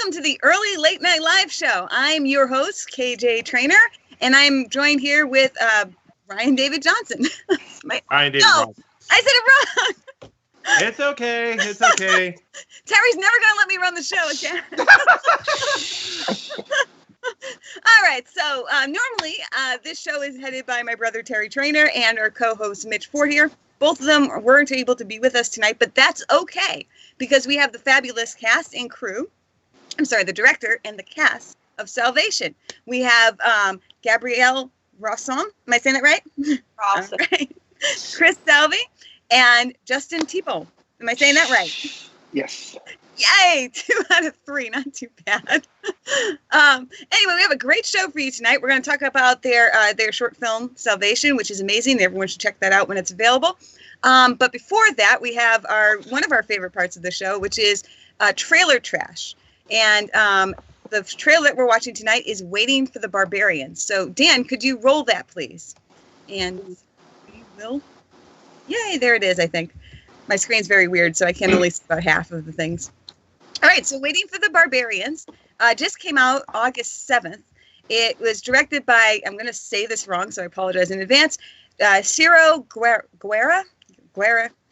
welcome to the Early Late Night Live Show. I'm your host, KJ Traynor, and I'm joined here with Ryan David Johnson. Ryan David Johnson. I said it wrong. It's okay. It's okay. Terry's never going to let me run the show again. All right, so normally this show is headed by my brother Terry Traynor and our co-host Mitch Fortier. Both of them weren't able to be with us tonight, but that's okay because we have the fabulous cast and crew. I'm sorry, the director and the cast of Salvation. We have Gabrielle Rosson. Am I saying that right? Awesome. Right. Chris Salvi and Justin Tipo. Am I saying that right? Yes. Yay! 2 out of 3, not too bad. Anyway, we have a great show for you tonight. We're going to talk about their short film, Salvation, which is amazing. Everyone should check that out when it's available. But before that, we have one of our favorite parts of the show, which is trailer trash. And the trailer that we're watching tonight is Waiting for the Barbarians. So, Dan, could you roll that, please? And we will. Yay, there it is, I think. My screen's very weird, so I can only see about half of the things. All right, so Waiting for the Barbarians just came out August 7th. It was directed by, I'm going to say this wrong, so I apologize in advance, Ciro Guerra.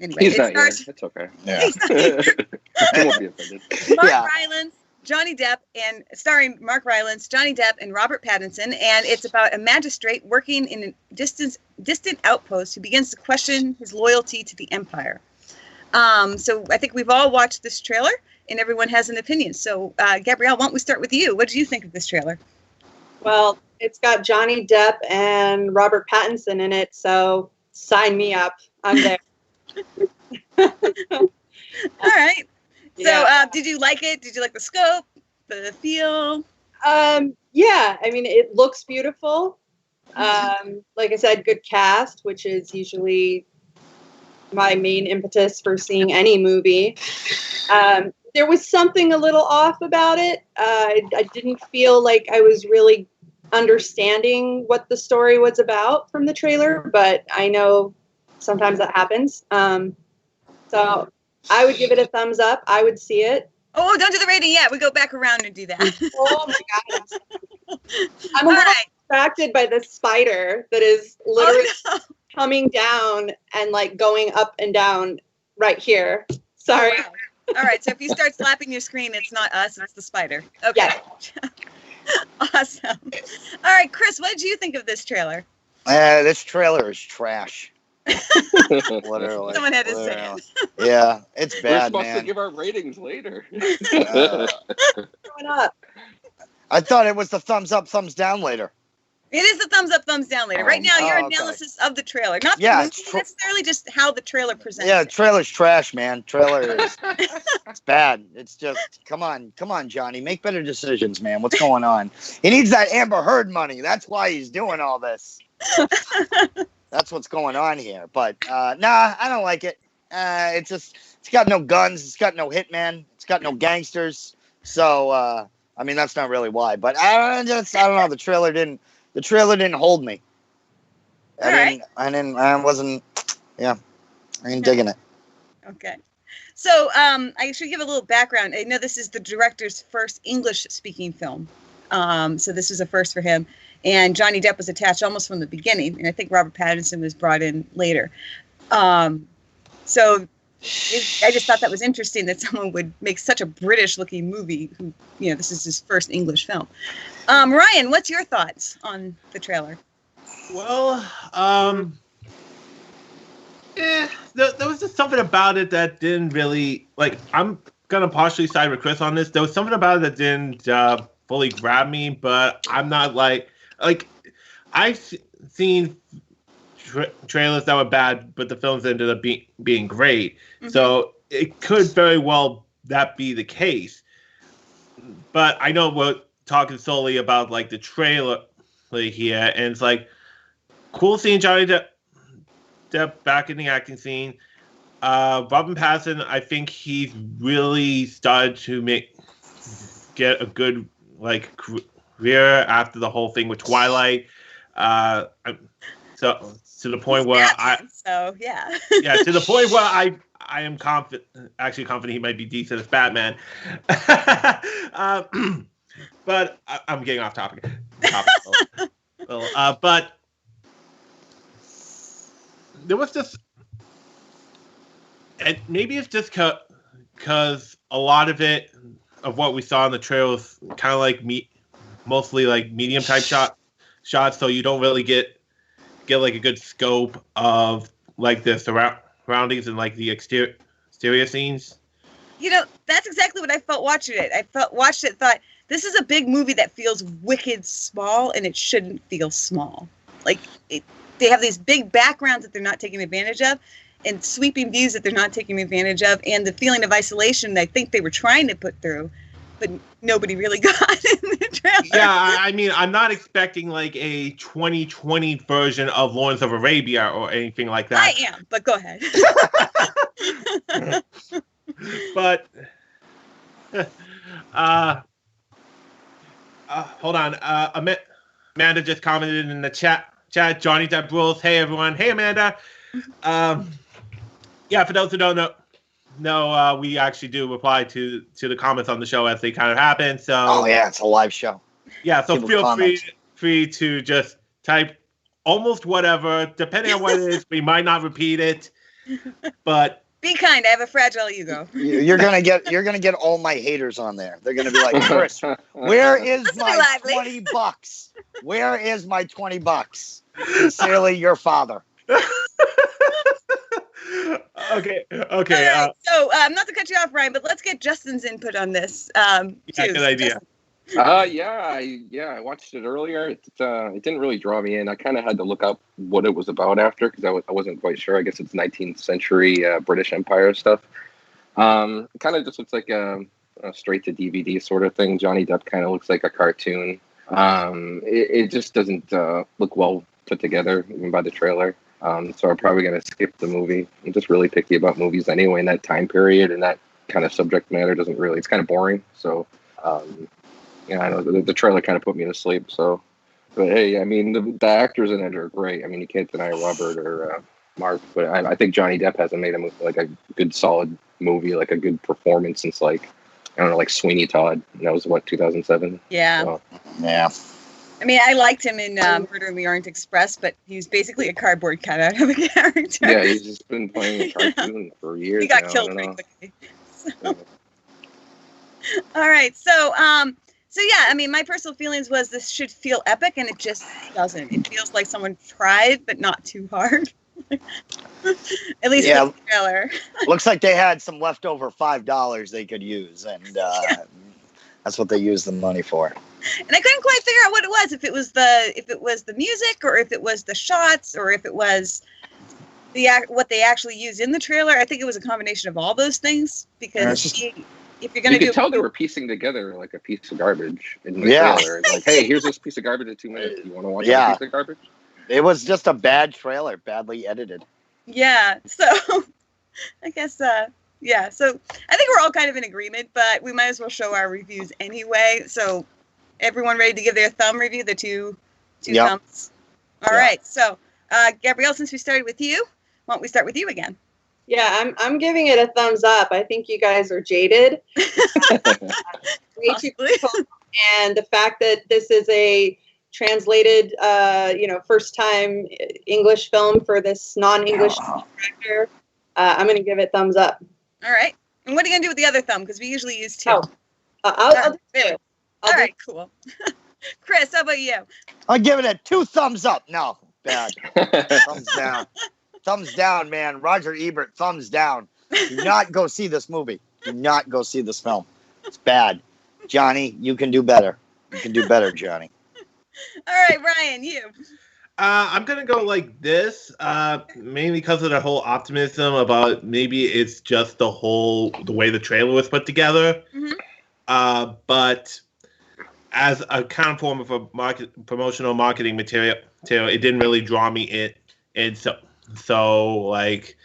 Anyway, He's not here. It's okay. Yeah. He won't be offended. Mark Rylance, Johnny Depp, and starring Mark Rylance, Johnny Depp, and Robert Pattinson, and it's about a magistrate working in a distant outpost who begins to question his loyalty to the Empire. So I think we've all watched this trailer, and everyone has an opinion. So, Gabrielle, why don't we start with you? What did you think of this trailer? Well, it's got Johnny Depp and Robert Pattinson in it, so sign me up. I'm there. All right. Yeah. So, did you like it? Did you like the scope, the feel? Yeah, I mean, it looks beautiful. Like I said, good cast, which is usually my main impetus for seeing any movie. There was something a little off about it. I didn't feel like I was really understanding what the story was about from the trailer, but I know sometimes that happens. So I would give it a thumbs up. I would see it. Oh, don't do the rating yet. We go back around and do that. Oh my God. I'm a little distracted by this spider that is literally coming down and like going up and down right here. Sorry. Oh, wow. All right. So if you start slapping your screen, it's not us, it's the spider. Okay. Yeah. Awesome. All right, Chris, what did you think of this trailer? This trailer is trash. Literally. Someone had to say it. Yeah, it's bad, We're supposed man. to give our ratings later. Going up. I thought it was the thumbs up, thumbs down later. It is the thumbs up, thumbs down later. Right now, your analysis of the trailer, not the movie, necessarily just how the trailer presents. Yeah, the trailer's trash, man. Trailer is it's bad. It's just come on, Johnny, make better decisions, man. What's going on? He needs that Amber Heard money. That's why he's doing all this. That's what's going on here. But nah, I don't like it. It's got no guns. It's got no hitman. It's got no gangsters. So I mean, that's not really why. But I don't know. The trailer didn't hold me. I ain't digging it. Okay. So I should give a little background. I know this is the director's first English-speaking film. So this was a first for him. And Johnny Depp was attached almost from the beginning. And I think Robert Pattinson was brought in later. I just thought that was interesting that someone would make such a British-looking movie. Who, this is his first English film. Ryan, what's your thoughts on the trailer? Well, there was just something about it that didn't really, I'm going to partially side with Chris on this. There was something about it that didn't fully grab me, but I'm not I've seen trailers that were bad, but the films ended up being great. Mm-hmm. So it could very well that be the case. But I know we're talking solely about the trailer here, and it's cool seeing Johnny Depp back in the acting scene. Robin Pattinson, I think he's really started to get a good career after the whole thing with Twilight. So to the point where so yeah. yeah, to the point where I am actually confident he might be decent as Batman. But I'm getting off topic. But there was just, and maybe it's just because a lot of what we saw in the trailer was kind of like mostly like medium type shots, so you don't really get like a good scope of like the surroundings and like the exterior scenes. You know, that's exactly what I felt watching it. Thought this is a big movie that feels wicked small, and it shouldn't feel small. Like they have these big backgrounds that they're not taking advantage of, and sweeping views that they're not taking advantage of, and the feeling of isolation that I think they were trying to put through, but nobody really got in the trailer. Yeah, I mean, I'm not expecting like a 2020 version of Lawrence of Arabia or anything like that. I am, but go ahead. But hold on. Amanda just commented in the chat. Johnny Depp rules. Hey everyone. Hey Amanda. Yeah, for those who don't know, we actually do reply to the comments on the show as they kind of happen. So Oh yeah, it's a live show. Yeah, so People feel comment. free to just type almost whatever, depending on what it is. We might not repeat it, but Be kind. I have a fragile ego. You're gonna get all my haters on there. They're gonna be like, Chris, where is Let's be my lively. $20? Where is my $20? Sincerely, your father. okay. All right, so not to cut you off, Ryan, but let's get Justin's input on this. Yeah, too. good idea. I watched it earlier. It didn't really draw me in. I kind of had to look up what it was about after because I wasn't quite sure. I guess it's 19th century British Empire stuff. It kind of just looks like a straight to DVD sort of thing. Johnny Depp kind of looks like a cartoon. It just doesn't look well put together even by the trailer. So I'm probably going to skip the movie. I'm just really picky about movies anyway in that time period, and that kind of subject matter it's kind of boring. So, yeah, I know the trailer kind of put me to sleep. So, but hey, I mean, the actors in it are great. I mean, you can't deny Robert or Mark, but I think Johnny Depp hasn't made a good solid movie, like a good performance since like Sweeney Todd. And that was 2007. Yeah. So, Yeah. I mean, I liked him in Murder in the Orient Express, but he was basically a cardboard cutout of a character. yeah, he's just been playing a cartoon for years. He got now. killed I pretty don't know. quickly. So. All right, so yeah, I mean, my personal feelings was this should feel epic, and it just doesn't. It feels like someone tried, but not too hard. At least Yeah. with the trailer. Looks like they had some leftover $5 they could use, and that's what they used the money for. And I couldn't quite figure out what it was. If it was the music, or if it was the shots, or if it was what they actually used in the trailer. I think it was a combination of all those things. Because if you're going You to could tell they were piecing together like a piece of garbage in the Yeah. trailer. It's like, hey, here's this piece of garbage in 2 minutes. You want to watch Yeah. that piece of garbage? It was just a bad trailer, badly edited. Yeah, so I guess yeah, so I think we're all kind of in agreement, but we might as well show our reviews anyway. So everyone ready to give their thumb review, the two Yep. thumbs? All right, so Gabrielle, since we started with you, why don't we start with you again? Yeah, I'm giving it a thumbs up. I think you guys are jaded. Way too Possibly. and the fact that this is a translated, first time English film for this non-English director, I'm going to give it thumbs up. All right, and what are you going to do with the other thumb? Because we usually use two. Oh, I'll do there. two. All right, cool. Chris, how about you? I'm giving it 2 thumbs up. No, bad. Thumbs down. Thumbs down, man. Roger Ebert, thumbs down. Do not go see this movie. Do not go see this film. It's bad. Johnny, you can do better. You can do better, Johnny. All right, Ryan, you. I'm gonna go like this, mainly because of the whole optimism about maybe it's just the way the trailer was put together. Mm-hmm. But as a kind of form of a promotional marketing material, it didn't really draw me in. And so like,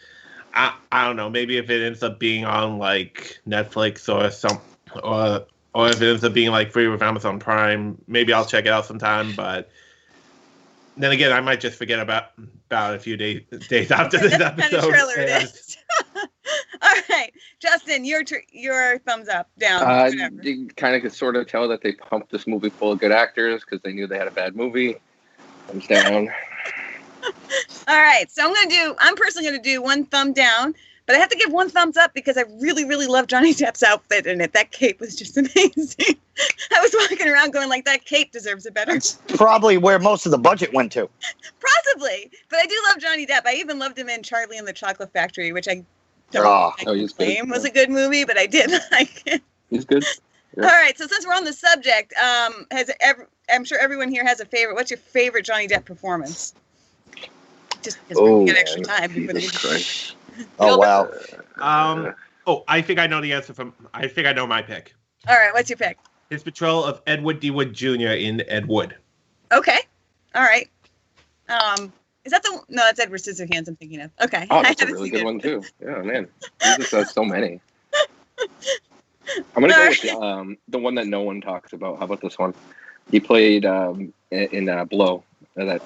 I don't know, maybe if it ends up being on like Netflix or if it ends up being like free with Amazon Prime, maybe I'll check it out sometime. But then again, I might just forget about a few days after this That's episode. kind of trailer it airs. is. All right, Justin, your thumbs up, down, whatever. You kind of could sort of tell that they pumped this movie full of good actors because they knew they had a bad movie. Thumbs down. All right, so I'm personally gonna do one thumb down, but I have to give one thumbs up because I really, really love Johnny Depp's outfit in it. That cape was just amazing. I was walking around going like, that cape deserves it better. It's probably where most of the budget went to. Possibly, but I do love Johnny Depp. I even loved him in Charlie and the Chocolate Factory, which I don't he's good. claim was a good movie, but I did like it. He's good. Yeah. All right, so since we're on the subject, I'm sure everyone here has a favorite. What's your favorite Johnny Depp performance? Just because we get extra time. Jesus Christ. Oh, wow. I think I know the answer I think I know my pick. All right, what's your pick? His portrayal of Edward D. Wood Jr. in Ed Wood. Okay. All right. Is that no, that's Edward Scissorhands I'm thinking of. Okay. Oh, that's a really good one, too. Yeah, man. He just has so many. I'm going to go with the one that no one talks about. How about this one? He played in Blow. Yeah.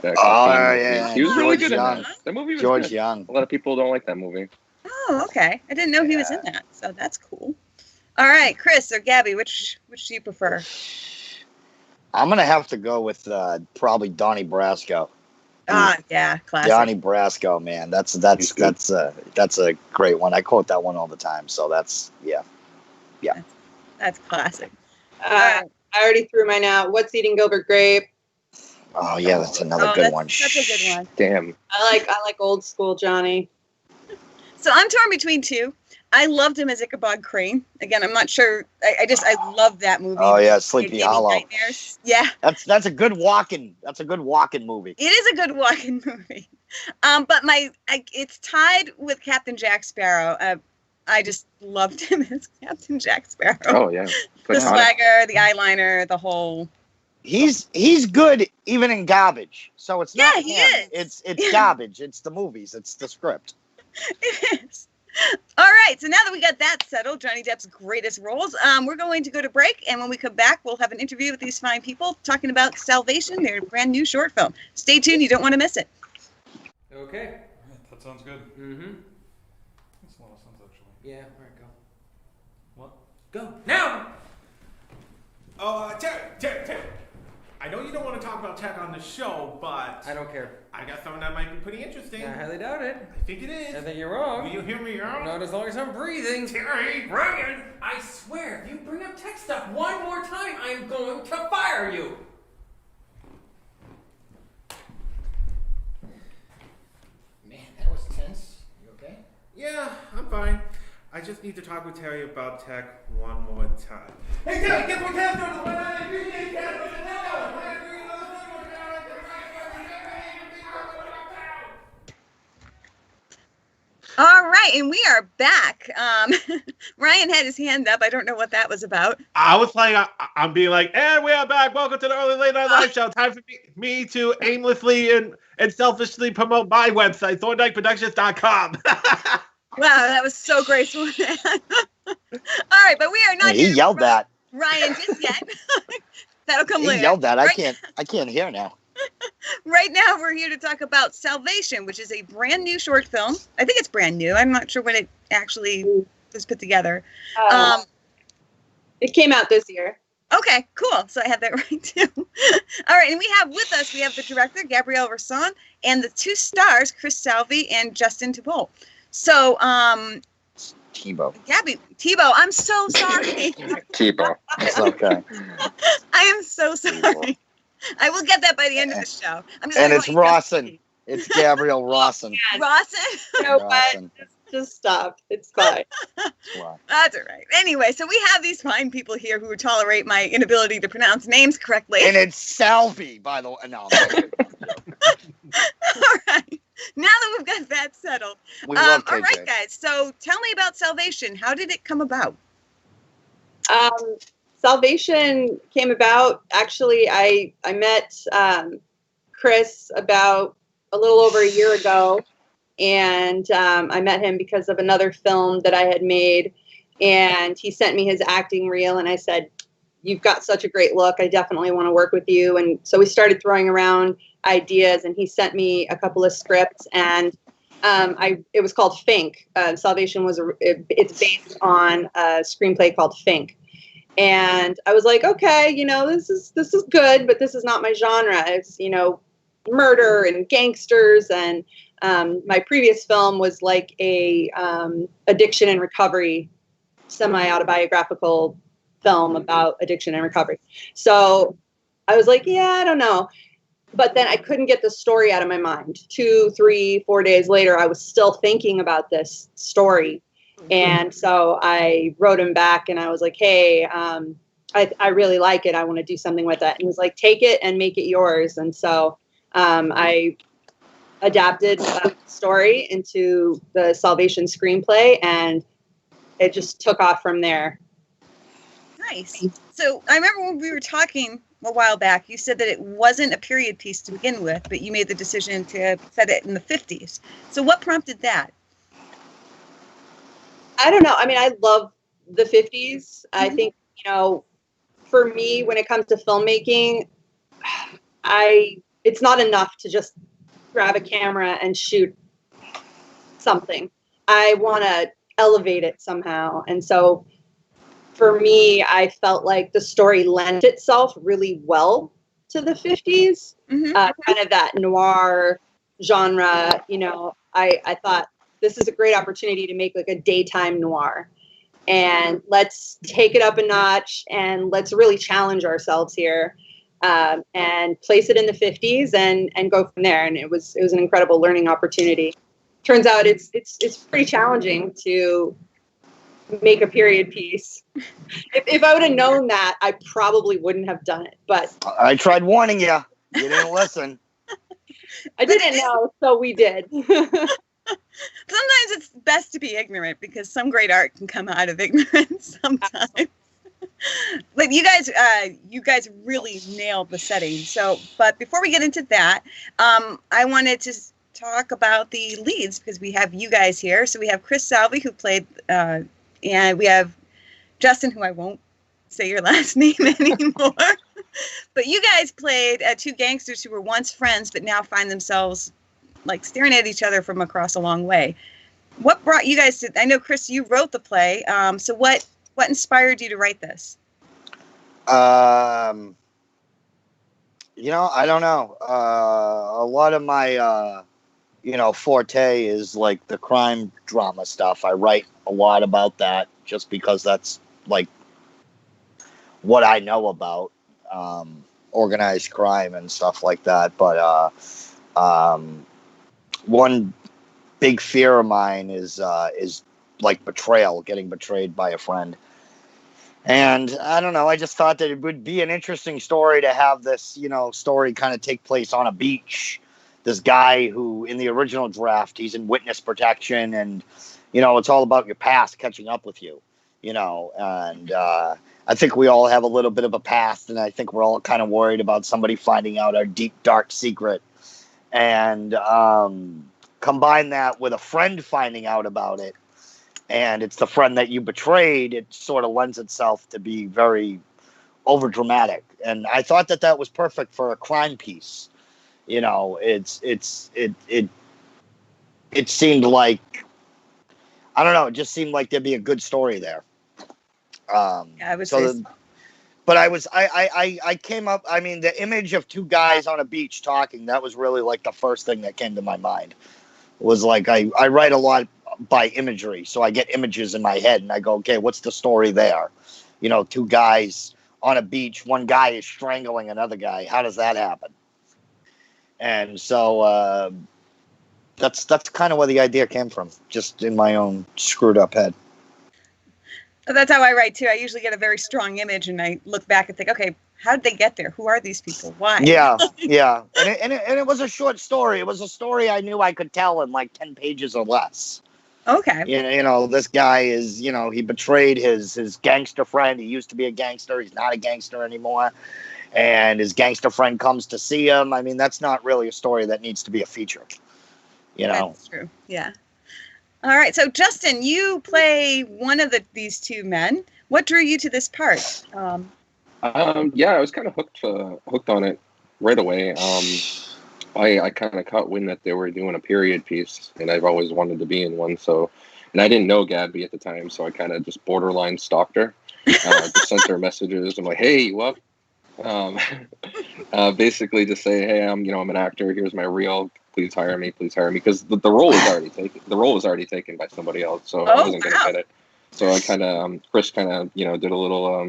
He was really George good Young. in that. That movie was George good. Young. A lot of people don't like that movie. Oh, okay. I didn't know he was in that, so that's cool. All right, Chris or Gabby, which do you prefer? I'm gonna have to go with probably Donnie Brasco. Yeah, classic. Donnie Brasco, man, that's a great one. I quote that one all the time. So that's. That's classic. I already threw mine out. What's Eating Gilbert Grape? Oh yeah, that's another good one. That's a good one. Damn. I like old school Johnny. So I'm torn between two. I loved him as Ichabod Crane. Again, I'm not sure. I love that movie. Oh yeah, It Sleepy gave me Hollow. nightmares. Yeah, That's a good walking. That's a good walking movie. it is a good walking movie. But it's tied with Captain Jack Sparrow. I just loved him as Captain Jack Sparrow. Oh, yeah. The swagger, the eyeliner, the whole. He's good even in garbage. So it's not he him. is. It's garbage. It's the movies. It's the script. It is. All right, so now that we got that settled, Johnny Depp's greatest roles, we're going to go to break, and when we come back, we'll have an interview with these fine people talking about Salvation, their brand new short film. Stay tuned, you don't want to miss it. Okay. That sounds good. Mm-hmm. That's a lot of sense, actually. Yeah, all right, go. What? Go. Now! Oh, Terry. I know you don't want to talk about tech on the show, but I don't care. I got something that might be pretty interesting. I highly doubt it. I think it is. I think you're wrong. Will you hear me out? Not as long as I'm breathing. Terry, Ryan! I swear, if you bring up tech stuff one more time, I'm going to fire you. Man, that was tense. You okay? Yeah, I'm fine. I just need to talk with Terry about tech one more time. Hey, Terry, get my cat on the one I appreciate that. All right, and we are back. Ryan had his hand up. I don't know what that was about. I was like, I'm being like, and we are back. Welcome to the Early Late Night Live Show. Time for me to aimlessly and selfishly promote my website, ThorndykeProductions.com. Wow, that was so graceful. All right, but we are not. He yelled that. Ryan just yet. That'll come He later. yelled that. Right, I can't hear now. right now, we're here to talk about Salvation, which is a brand new short film. I think it's brand new. I'm not sure when it actually was put together. It came out this year. Okay, cool. So I had that right too. All right, and we have the director, Gabrielle Rosson, and the two stars, Chris Salvi and Justin Theroux. So, Tebow. Tebow, I'm so sorry. Tebow. It's okay. I am so sorry. I will get that by the end of the show. And it's Rosson. It's Gabrielle Rosson. Rosson? No, but Rosson. just stop. It's fine. Wow. That's all right. Anyway, so we have these fine people here who tolerate my inability to pronounce names correctly. And it's Salvi, by the way. No. All right. Now that we've got that settled. We love KJ. All right, guys. So tell me about Salvation. How did it come about? Salvation came about. Actually, I met Chris about a little over a year ago, and I met him because of another film that I had made, and he sent me his acting reel, and I said, "You've got such a great look. I definitely want to work with you." And so we started throwing around ideas, and he sent me a couple of scripts, and it was called Fink. Salvation it's based on a screenplay called Fink. And I was like, okay, you know, this is good, but this is not my genre. It's, you know, murder and gangsters, and my previous film was like a addiction and recovery, semi-autobiographical film about addiction and recovery. So I was like, yeah, I don't know. But then I couldn't get the story out of my mind. 2, 3, 4 days later, I was still thinking about this story. And so I wrote him back and I was like, hey, I really like it. I want to do something with it. And he was like, take it and make it yours. And so I adapted the story into the Salvation screenplay, and it just took off from there. Nice. So I remember when we were talking a while back, you said that it wasn't a period piece to begin with, but you made the decision to set it in the 50s. So what prompted that? I don't know. I mean, I love the 50s. I think, you know, for me, when it comes to filmmaking, it's not enough to just grab a camera and shoot something. I want to elevate it somehow. And so for me, I felt like the story lent itself really well to the 50s, kind of that noir genre. You know, I thought this is a great opportunity to make like a daytime noir, and let's take it up a notch and let's really challenge ourselves here, and place it in the 50s and go from there. And it was an incredible learning opportunity. Turns out it's pretty challenging to make a period piece. If I would have known that, I probably wouldn't have done it. But I tried warning you. You didn't listen. I didn't know, so we did. Sometimes it's best to be ignorant, because some great art can come out of ignorance sometimes. But you guys really nailed the setting. So, but before we get into that, I wanted to talk about the leads, because we have you guys here. So we have Chris Salvi, who played, and we have Justin, who I won't say your last name anymore. But you guys played two gangsters who were once friends, but now find themselves like staring at each other from across a long way. What brought you guys to? I know, Chris, you wrote the play. So what inspired you to write this? You know, I don't know. A lot of my, forte is like the crime drama stuff. I write a lot about that just because that's like what I know about, organized crime and stuff like that. But one big fear of mine is like betrayal, getting betrayed by a friend. And I don't know, I just thought that it would be an interesting story to have this, story kind of take place on a beach. This guy who, in the original draft, he's in witness protection, and, it's all about your past catching up with you, and I think we all have a little bit of a past, and I think we're all kind of worried about somebody finding out our deep, dark secret. And combine that with a friend finding out about it, and it's the friend that you betrayed, it sort of lends itself to be very overdramatic. And I thought that was perfect for a crime piece. It seemed like, I don't know, it just seemed like there'd be a good story there. But I came up, I mean, the image of two guys on a beach talking, that was really like the first thing that came to my mind. It was like, I write a lot by imagery, so I get images in my head and I go, okay, what's the story there? Two guys on a beach, one guy is strangling another guy. How does that happen? And so that's kind of where the idea came from, just in my own screwed up head. That's how I write too. I usually get a very strong image and I look back and think, okay, how did they get there? Who are these people? Why? Yeah. And it was a short story. It was a story I knew I could tell in like 10 pages or less. Okay. This guy is, he betrayed his gangster friend. He used to be a gangster. He's not a gangster anymore. And his gangster friend comes to see him. I mean, that's not really a story that needs to be a feature. That's true. Yeah. All right. So, Justin, you play one of these two men. What drew you to this part? I was kind of hooked on it right away. I kind of caught wind that they were doing a period piece, and I've always wanted to be in one. So, and I didn't know Gabby at the time, so I kind of just borderline stalked her. Just sent her messages. I'm like, hey, what? Um, basically, just say, hey, I'm an actor. Here's my reel. Please hire me. Please hire me. Because the role was already taken. The role was already taken by somebody else, so I wasn't going to get it. So I kind of, Chris kind of, did a little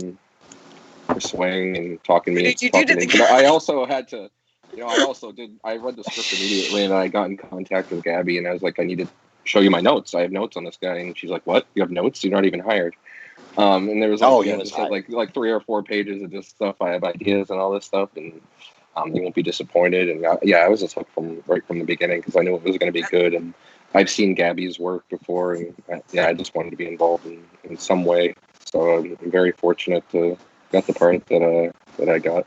swaying and talking me. But I also had to. I read the script immediately, and I got in contact with Gabby, and I was like, I need to show you my notes. I have notes on this guy. And she's like, what? You have notes? You're not even hired. And there was like 3 or 4 pages of just stuff. I have ideas and all this stuff, and you won't be disappointed. And I was just hooked right from the beginning because I knew it was going to be good. And I've seen Gabby's work before, and I just wanted to be involved in some way. So I'm very fortunate to got the part that I got.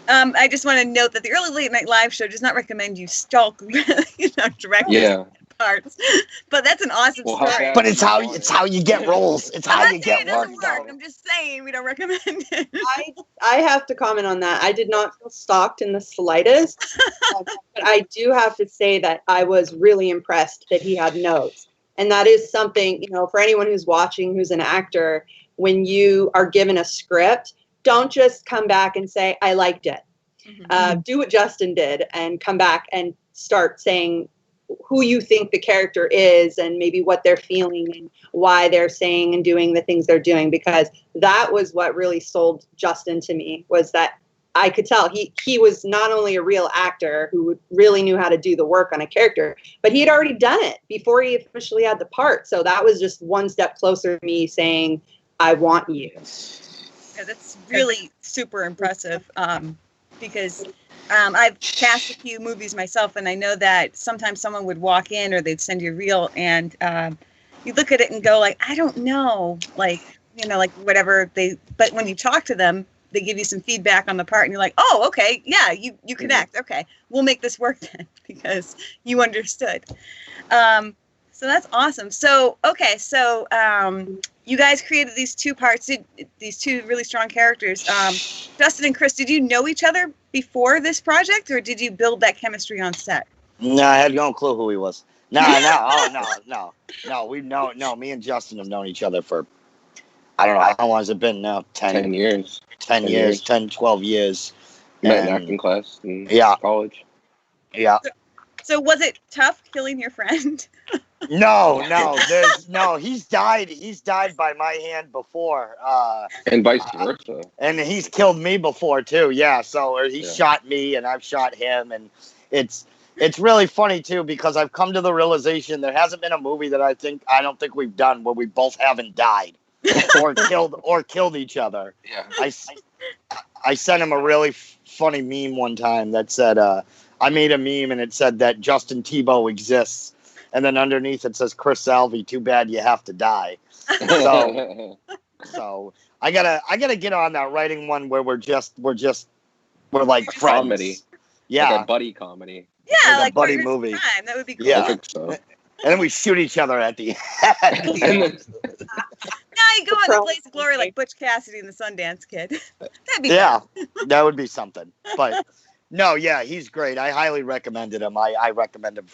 I just want to note that the Early Late Night Live show does not recommend you stalk, directors parts. But that's an awesome story. But it's how you get roles. It's how you get work. I'm just saying we don't recommend it. I have to comment on that. I did not feel stalked in the slightest. But I do have to say that I was really impressed that he had notes. And that is something, for anyone who's watching, who's an actor, when you are given a script, don't just come back and say, I liked it. Mm-hmm. Do what Justin did and come back and start saying who you think the character is and maybe what they're feeling and why they're saying and doing the things they're doing, because that was what really sold Justin to me, was that I could tell he was not only a real actor who really knew how to do the work on a character, but he had already done it before he officially had the part. So that was just one step closer to me saying, I want you. Yeah, that's really super impressive, because I've cast a few movies myself, and I know that sometimes someone would walk in or they'd send you a reel, and you look at it and go like, I don't know, like whatever but when you talk to them, they give you some feedback on the part, and you're like, oh, okay, yeah, you connect. Okay, we'll make this work then because you understood. So that's awesome. So, okay, so you guys created these 2 parts, these 2 really strong characters. Justin and Chris, did you know each other before this project, or did you build that chemistry on set? No, I had no clue who he was. No. Me and Justin have known each other for, I don't know, how long has it been now? 10 years. 10 years, 10, 12 years. Met in acting class in college. Yeah. So was it tough killing your friend? No. He's died by my hand before. And vice versa. And he's killed me before too. Yeah. So he shot me, and I've shot him, and it's really funny too, because I've come to the realization there hasn't been a movie that I don't think we've done where we both haven't died or killed each other. Yeah. I sent him a really funny meme one time that said, I made a meme and it said that Justin Tebow exists, and then underneath it says Chris Salvi, too bad you have to die. So I gotta get on that writing one where we're like friends. Comedy. Yeah. Like a buddy comedy. Yeah, like a buddy movie. Time. That would be cool. Yeah. I think so. And then we shoot each other at the end. Now you go on the Blaze of Glory like Butch Cassidy and the Sundance Kid. That'd be good. That would be something. But no, yeah, he's great. I highly recommended him. I recommend him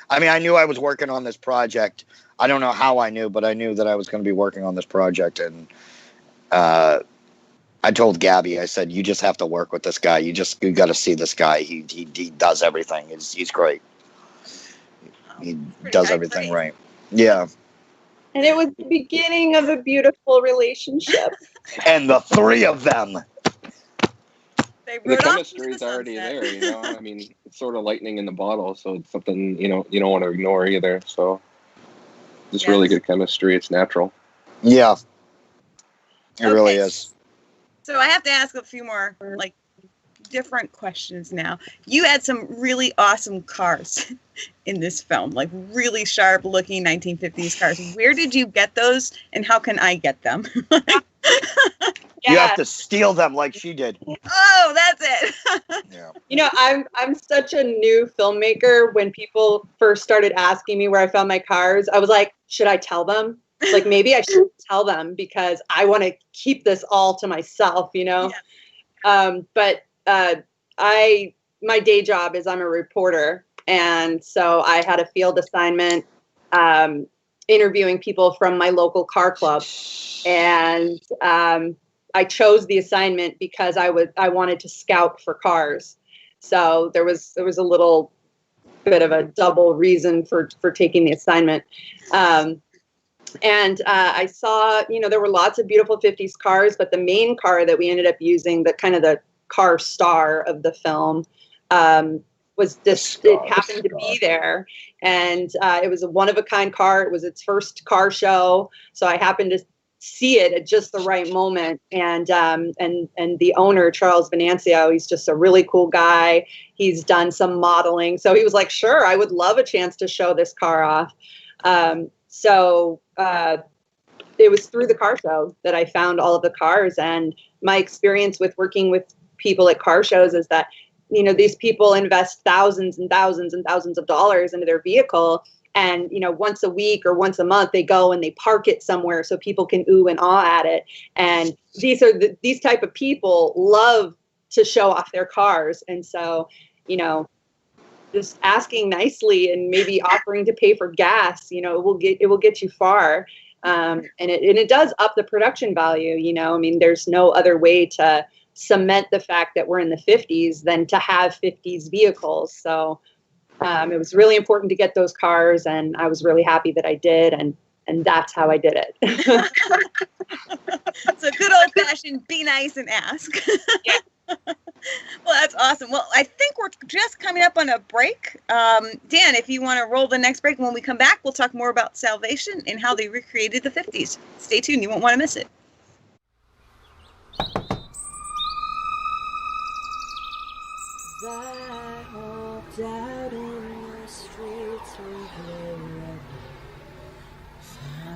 I knew I was working on this project. I don't know how I knew, but I knew that I was going to be working on this project. And I told Gabby, I said, you just have to work with this guy. You got to see this guy. He does everything. He's great. He does everything right. Yeah. And it was the beginning of a beautiful relationship. And the 3 of them. The chemistry is already there, it's sort of lightning in the bottle, so it's something you don't want to ignore either. So just really good chemistry. It's natural. Yeah, it really is. So I have to ask a few more different questions now. You had some really awesome cars in this film, like really sharp looking 1950s cars. Where did you get those, and how can I get them? You have to steal them like she did. Oh, that's it. Yeah. I'm such a new filmmaker. When people first started asking me where I found my cars, I was like, should I tell them? Like, maybe I shouldn't tell them because I want to keep this all to myself, Yeah. But my day job is I'm a reporter, and so I had a field assignment interviewing people from my local car club, and I chose the assignment because I wanted to scout for cars. So there was a little bit of a double reason for taking the assignment. And I saw, there were lots of beautiful 50s cars, but the main car that we ended up using, the kind of the car star of the film, was this, it happened to be there. And it was a one-of-a-kind car. It was its first car show. So I happened to see it at just the right moment. And the owner, Charles Venancio, he's just a really cool guy. He's done some modeling. So he was like, sure, I would love a chance to show this car off. So it was through the car show that I found all of the cars. And my experience with working with people at car shows is that, these people invest thousands and thousands and thousands of dollars into their vehicle. And, once a week or once a month, they go and they park it somewhere so people can ooh and ah at it. And these type of people love to show off their cars. And so, just asking nicely and maybe offering to pay for gas, it will get you far. And it does up the production value. There's no other way to cement the fact that we're in the 50s than to have 50s vehicles. So it was really important to get those cars, and I was really happy that I did, and that's how I did it. So good old fashioned be nice and ask. Yeah. Well, that's awesome. Well, I think we're just coming up on a break. Dan, if you want to roll the next break, when we come back, we'll talk more about Salvation and how they recreated the 50s. Stay tuned. You won't want to miss it.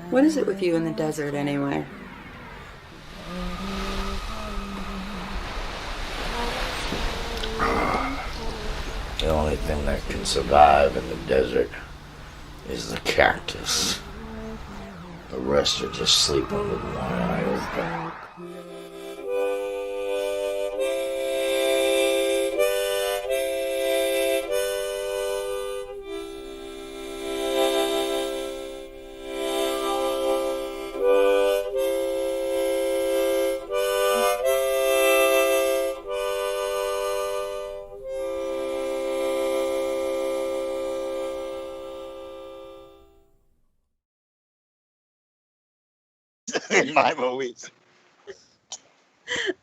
What is it with you in the desert anyway? The only thing that can survive in the desert is the cactus. The rest are just sleeping with one eye open. In my movies.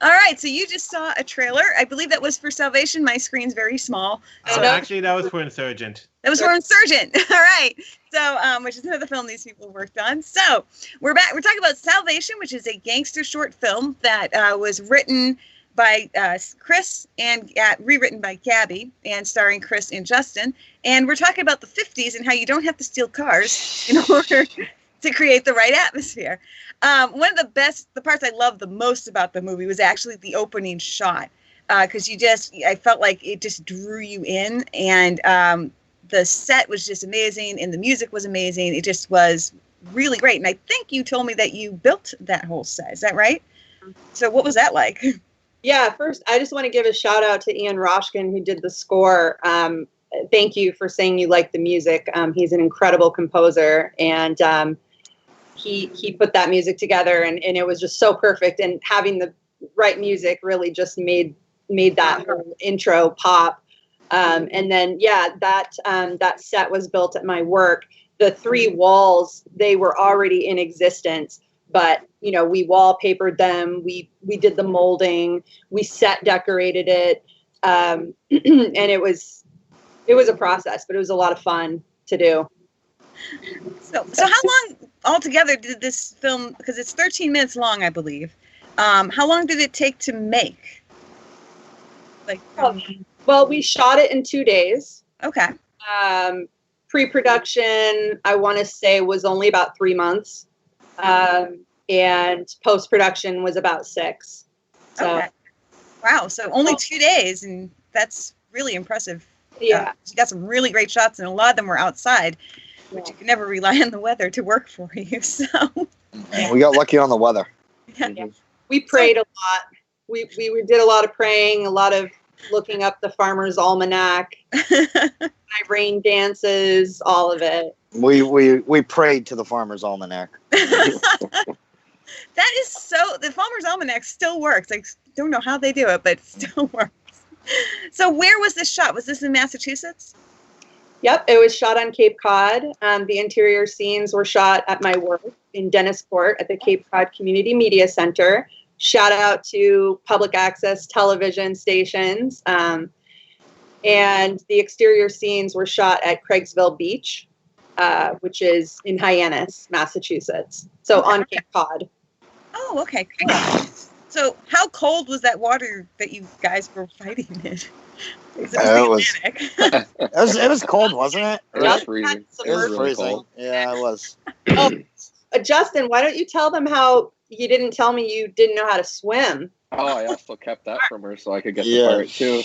All right, so you just saw a trailer. I believe that was for Salvation. My screen's very small. Actually, that was for Insurgent. That was for Insurgent. All right. So, which is another film these people worked on. So, we're back. We're talking about Salvation, which is a gangster short film that was written by Chris and rewritten by Gabby, and starring Chris and Justin. And we're talking about the 50s and how you don't have to steal cars in order to create the right atmosphere. One of the parts I loved the most about the movie was actually the opening shot, because I felt like it just drew you in, and the set was just amazing, and the music was amazing. It just was really great. And I think you told me that you built that whole set. Is that right? So what was that like? Yeah, first, I just want to give a shout out to Ian Roshkin, who did the score. Thank you for saying you like the music. He's an incredible composer, and he put that music together, and it was just so perfect. And having the right music really just made that whole intro pop. And then, that set was built at my work. The 3 walls, they were already in existence, but we wallpapered them. We did the molding. We set decorated it, and it was a process, but it was a lot of fun to do. So how long altogether did this film? Because it's 13 minutes long, I believe. How long did it take to make? Well, we shot it in 2 days. Okay. Pre-production, I want to say, was only about 3 months. And post-production was about 6. So, okay. Wow. So only 2 days, and that's really impressive. Yeah. You got some really great shots, and a lot of them were outside, which you can never rely on the weather to work for you. So We got lucky on the weather. yeah. We prayed a lot. We did a lot of praying, a lot of looking up the Farmer's Almanac, my rain dances, all of it. We prayed to the Farmer's Almanac. That is so. The Farmer's Almanac still works. I don't know how they do it, but it still works. So, where was this shot? Was this in Massachusetts? Yep, it was shot on Cape Cod. The interior scenes were shot at my work in Dennisport at the Cape Cod Community Media Center. Shout out to public access television stations. And the exterior scenes were shot at Craigsville Beach, which is in Hyannis, Massachusetts. So on Cape Cod. Oh, okay. Cool. So how cold was that water that you guys were fighting in? It was cold, wasn't it? It was freezing. It was really freezing. cold. Yeah, it was. Oh, Justin, why don't you tell them how you didn't tell me you didn't know how to swim? Oh, I also kept that from her so I could get the part too.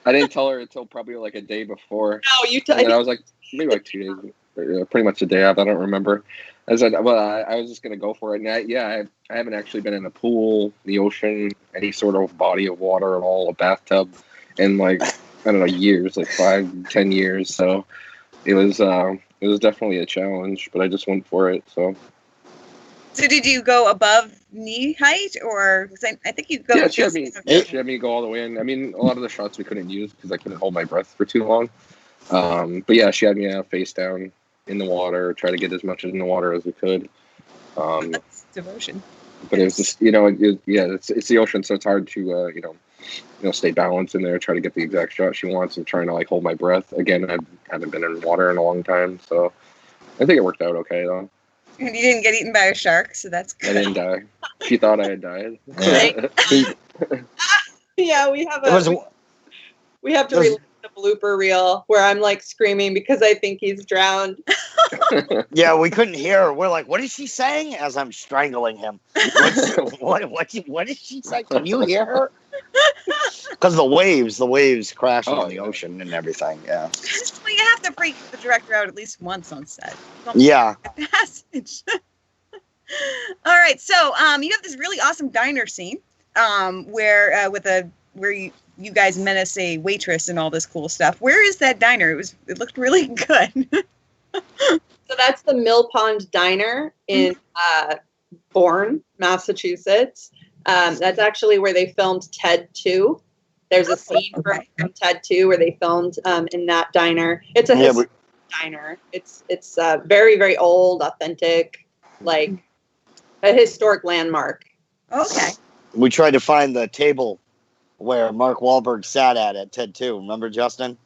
I didn't tell her until probably like a day before. No, you And I was like, maybe like 2 days, pretty much a day out. I don't remember. I said, well, I was just gonna go for it. And I haven't actually been in a pool, the ocean, any sort of body of water at all, a bathtub, in like I don't know years, like 5-10 years. So it was definitely a challenge, but I just went for it. So did you go above knee height, or I think you go? Yeah, she had me go all the way in. I mean, a lot of the shots we couldn't use because I couldn't hold my breath for too long. But yeah, she had me face down in the water, try to get as much in the water as we could. That's devotion. But it was just, it's the ocean, so it's hard to, stay balanced in there, try to get the exact shot she wants, and trying to like hold my breath. Again, I haven't been in water in a long time, so I think it worked out okay though. And you didn't get eaten by a shark, so that's good. I didn't die. She thought I had died. Yeah, we have to release the blooper reel where I'm like screaming because I think he's drowned. Yeah, we couldn't hear her. We're like, what is she saying? As I'm strangling him. What is she saying? Can you hear her? Because the waves crashing on the ocean and everything. Yeah. Well, you have to freak the director out at least once on set. Yeah. Passage. All right, so you have this really awesome diner scene, where you guys menace a waitress and all this cool stuff. Where is that diner? It looked really good. So that's the Mill Pond Diner in Bourne, Massachusetts. That's actually where they filmed Ted 2. There's a scene from Ted 2 where they filmed in that diner. It's a historic diner. It's very, very old, authentic, like a historic landmark. Okay. We tried to find the table where Mark Wahlberg sat at Ted 2. Remember, Justin?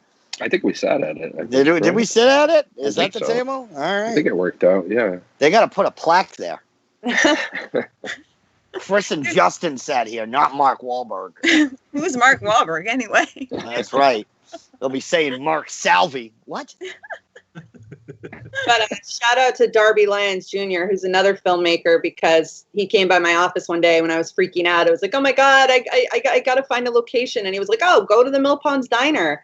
I think we sat at it. Did we sit at it? Is that the table? All right. I think it worked out, yeah. They got to put a plaque there. Chris and Justin sat here, not Mark Wahlberg. Who's Mark Wahlberg, anyway? That's right. They'll be saying Mark Salvi. What? But shout out to Darby Lyons Jr., who's another filmmaker, because he came by my office one day when I was freaking out. I was like, oh my God, I got to find a location. And he was like, oh, go to the Mill Ponds Diner.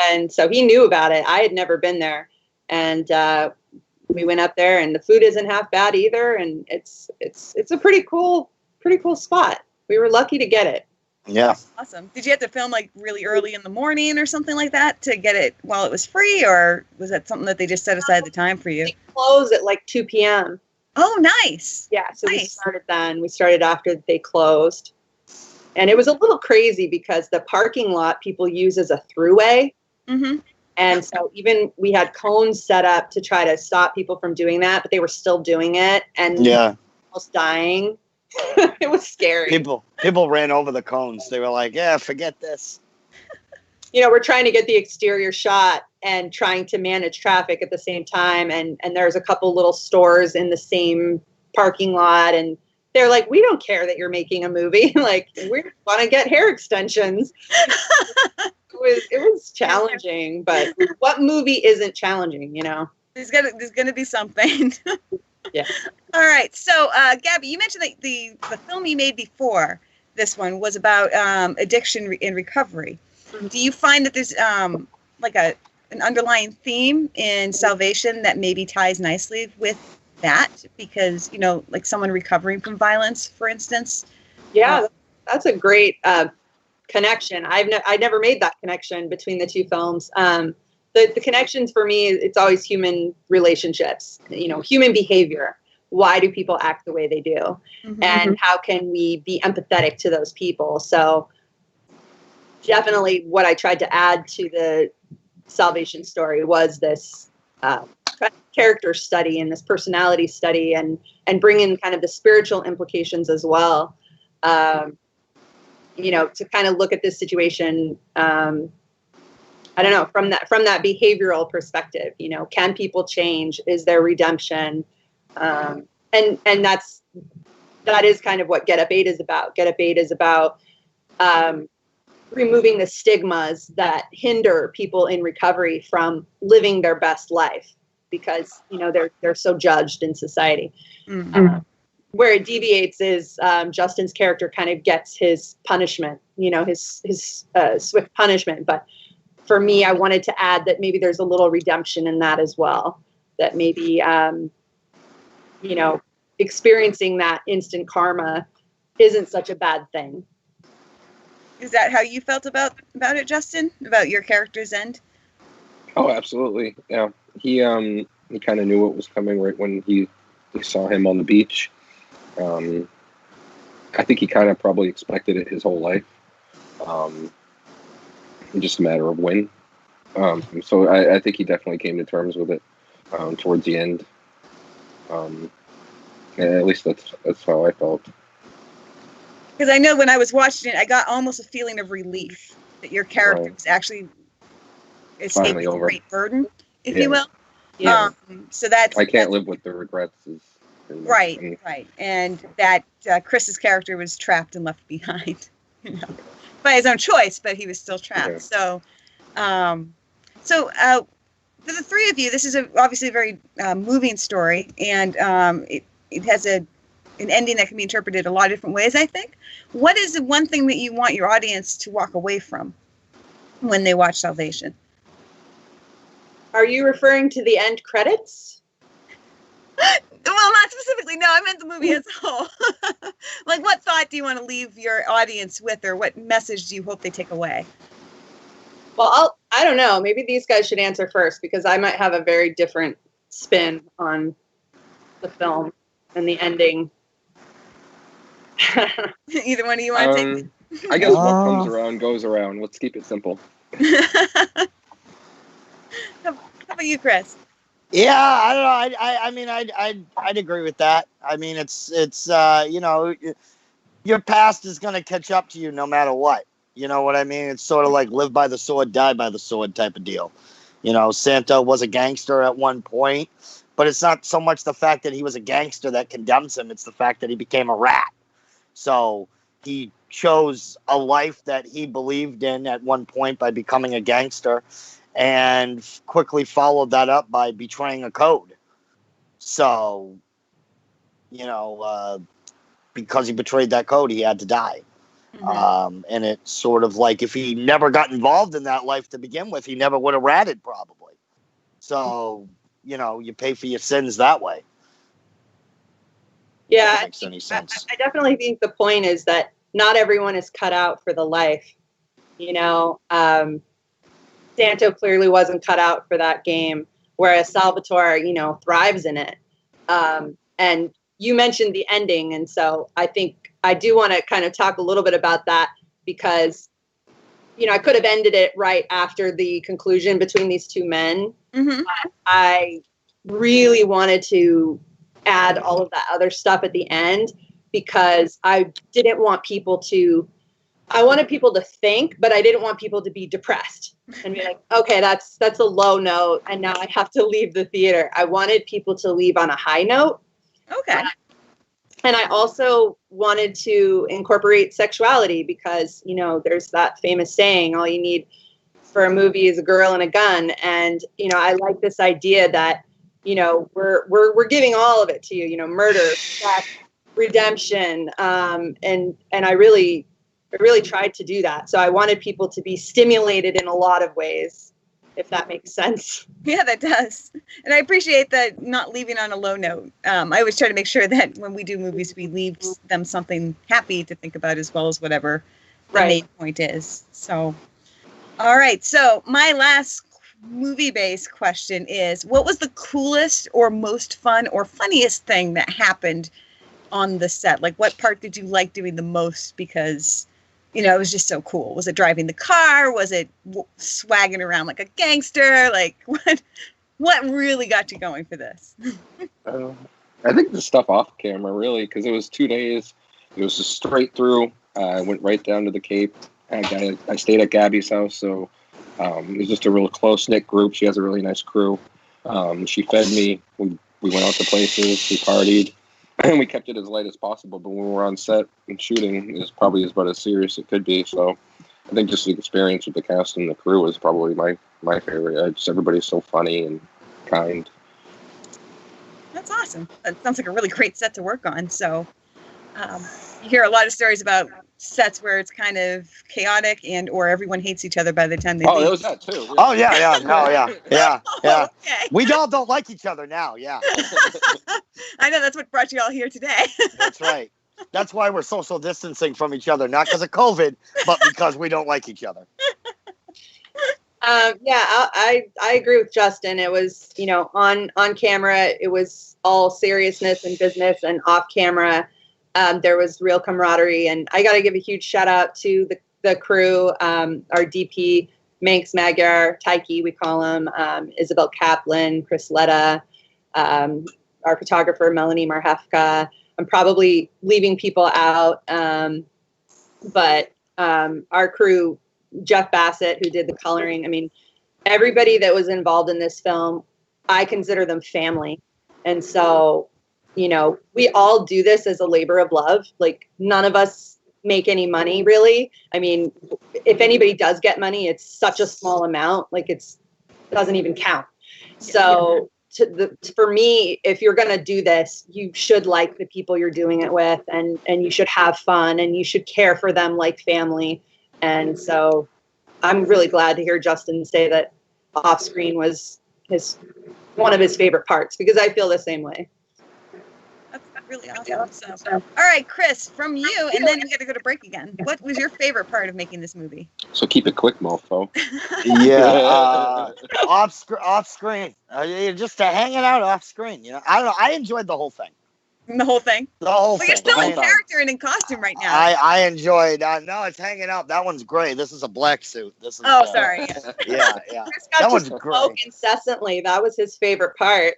And so he knew about it. I had never been there. And we went up there, and the food isn't half bad either. And it's a pretty cool spot. We were lucky to get it. Yeah. Awesome. Did you have to film like really early in the morning or something like that to get it while it was free, or was that something that they just set aside the time for you? They closed at like 2 p.m. Oh, nice. Yeah, so we started then. We started after they closed. And it was a little crazy because the parking lot people use as a throughway. Mm-hmm. And so even we had cones set up to try to stop people from doing that, but they were still doing it and almost dying. It was scary. People ran over the cones. They were like, yeah, forget this. We're trying to get the exterior shot and trying to manage traffic at the same time. And there's a couple little stores in the same parking lot. And they're like, we don't care that you're making a movie. Like, we want to get hair extensions. It was challenging, but what movie isn't challenging, There's gonna be something. Yeah. All right. So, Gabby, you mentioned that the film you made before this one was about addiction and recovery. Mm-hmm. Do you find that there's like an underlying theme in Salvation that maybe ties nicely with that? Because, like someone recovering from violence, for instance? Yeah, that's a great connection. I never made that connection between the two films. The connections for me, it's always human relationships, human behavior. Why do people act the way they do? And how can we be empathetic to those people? So definitely what I tried to add to the Salvation story was this character study and this personality study, and bring in kind of the spiritual implications as well. To kind of look at this situation, I don't know, from that behavioral perspective, can people change? Is there redemption? And that is kind of what Get Up 8 is about. Get Up 8 is about removing the stigmas that hinder people in recovery from living their best life, because they're so judged in society. Where it deviates is Justin's character kind of gets his punishment, his swift punishment. But for me, I wanted to add that maybe there's a little redemption in that as well. That maybe, experiencing that instant karma isn't such a bad thing. Is that how you felt about it, Justin? About your character's end? Oh, absolutely. Yeah. He kind of knew what was coming right when he saw him on the beach. I think he kind of probably expected it his whole life. Just a matter of when. So I think he definitely came to terms with it towards the end. At least that's how I felt. Because I know when I was watching it, I got almost a feeling of relief that your character was actually escaping a great burden, if you will. Yeah. So that's I can't live with the regrets. Right. And that Chris's character was trapped and left behind, by his own choice, but he was still trapped. Yeah. So for the three of you, this is obviously a very moving story, and it has an ending that can be interpreted a lot of different ways, I think. What is the one thing that you want your audience to walk away from when they watch Salvation? Are you referring to the end credits? Well, not specifically. No, I meant the movie as a whole. Like, what thought do you want to leave your audience with, or what message do you hope they take away? Well, I don't know. Maybe these guys should answer first, because I might have a very different spin on the film and the ending. Either one of you want to take it? I guess what comes around goes around. Let's keep it simple. How about you, Chris? Yeah, I don't know. I mean, I'd agree with that. I mean, it's your past is going to catch up to you no matter what. You know what I mean? It's sort of like live by the sword, die by the sword type of deal. Santa was a gangster at one point, but it's not so much the fact that he was a gangster that condemns him. It's the fact that he became a rat. So he chose a life that he believed in at one point by becoming a gangster, and quickly followed that up by betraying a code. So, because he betrayed that code, he had to die. Mm-hmm. And it's sort of like if he never got involved in that life to begin with, he never would have ratted probably. So, you pay for your sins that way. Yeah, that makes any sense. I definitely think the point is that not everyone is cut out for the life. Santo clearly wasn't cut out for that game, whereas Salvatore, thrives in it. And you mentioned the ending, and so I think I do want to kind of talk a little bit about that, because, I could have ended it right after the conclusion between these two men. Mm-hmm. I really wanted to add all of that other stuff at the end, because I didn't want people to, I wanted people to think, but I didn't want people to be depressed and be like, okay, that's a low note, and now I have to leave the theater. I wanted people to leave on a high note. Okay. And I also wanted to incorporate sexuality, because, there's that famous saying, all you need for a movie is a girl and a gun. And, I like this idea that, we're giving all of it to you, murder, sex, redemption. And I really tried to do that. So I wanted people to be stimulated in a lot of ways, if that makes sense. Yeah, that does. And I appreciate that, not leaving on a low note. I always try to make sure that when we do movies, we leave them something happy to think about, as well as whatever Right. main point is. So, all right. So my last movie-based question is, what was the coolest or most fun or funniest thing that happened on the set? Like, what part did you like doing the most because, it was just so cool? Was it driving the car? Was it swagging around like a gangster? Like, what really got you going for this? I think the stuff off camera, really, because it was 2 days. It was just straight through. I went right down to the Cape. I stayed at Gabby's house, so it was just a real close-knit group. She has a really nice crew. She fed me. We went out to places. We partied. And we kept it as light as possible. But when we were on set and shooting, it was probably about as serious as it could be. So I think just the experience with the cast and the crew was probably my favorite. Everybody's so funny and kind. That's awesome. That sounds like a really great set to work on. So you hear a lot of stories about sets where it's kind of chaotic and or everyone hates each other by the time they leave. There was that too. Yeah. Oh yeah. No, yeah. Okay. We all don't like each other now. Yeah, I know that's what brought you all here today. that's right. That's why we're social distancing from each other, not because of COVID, but because we don't like each other. I agree with Justin. It was, on camera, it was all seriousness and business, and off camera, there was real camaraderie. And I got to give a huge shout out to the crew, our DP, Manx Magyar, Taiki, we call him, Isabel Kaplan, Chris Letta, our photographer, Melanie Marhefka. I'm probably leaving people out, but our crew, Jeff Bassett, who did the coloring. I mean, everybody that was involved in this film, I consider them family. And so, we all do this as a labor of love. Like, none of us make any money, really. I mean, if anybody does get money, it's such a small amount. Like, it doesn't even count. So for me, if you're going to do this, you should like the people you're doing it with, and you should have fun, and you should care for them like family. And so I'm really glad to hear Justin say that off screen was one of his favorite parts, because I feel the same way. That's really awesome. So, all right, Chris, from you, and then we got to go to break again. What was your favorite part of making this movie? So keep it quick, mofo. Yeah, off screen, just to hanging out off screen. I don't know. I enjoyed the whole thing. The whole thing? The whole But thing. you're still in The whole character and in costume right now. I enjoyed. No, it's hanging out. That one's great. This is a black suit. This is. Sorry. Yeah. Chris got That to was smoke great. incessantly. That was his favorite part.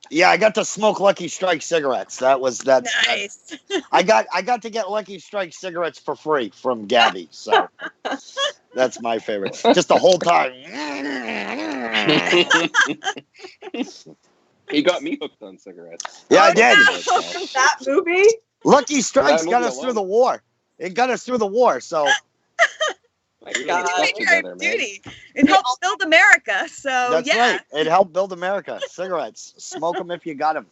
Yeah, I got to smoke Lucky Strike cigarettes. That's Nice. I got to get Lucky Strike cigarettes for free from Gabby. So that's my favorite. Just the whole time. He got me hooked on cigarettes. Yeah, I did. No. That movie? Lucky Strikes That got movie us alone. through the war. It got us through the war. So Like, we You got did stuff make your together, man. duty. It helps build America. So, that's yeah. right. It helped build America. Cigarettes. Smoke them if you got them.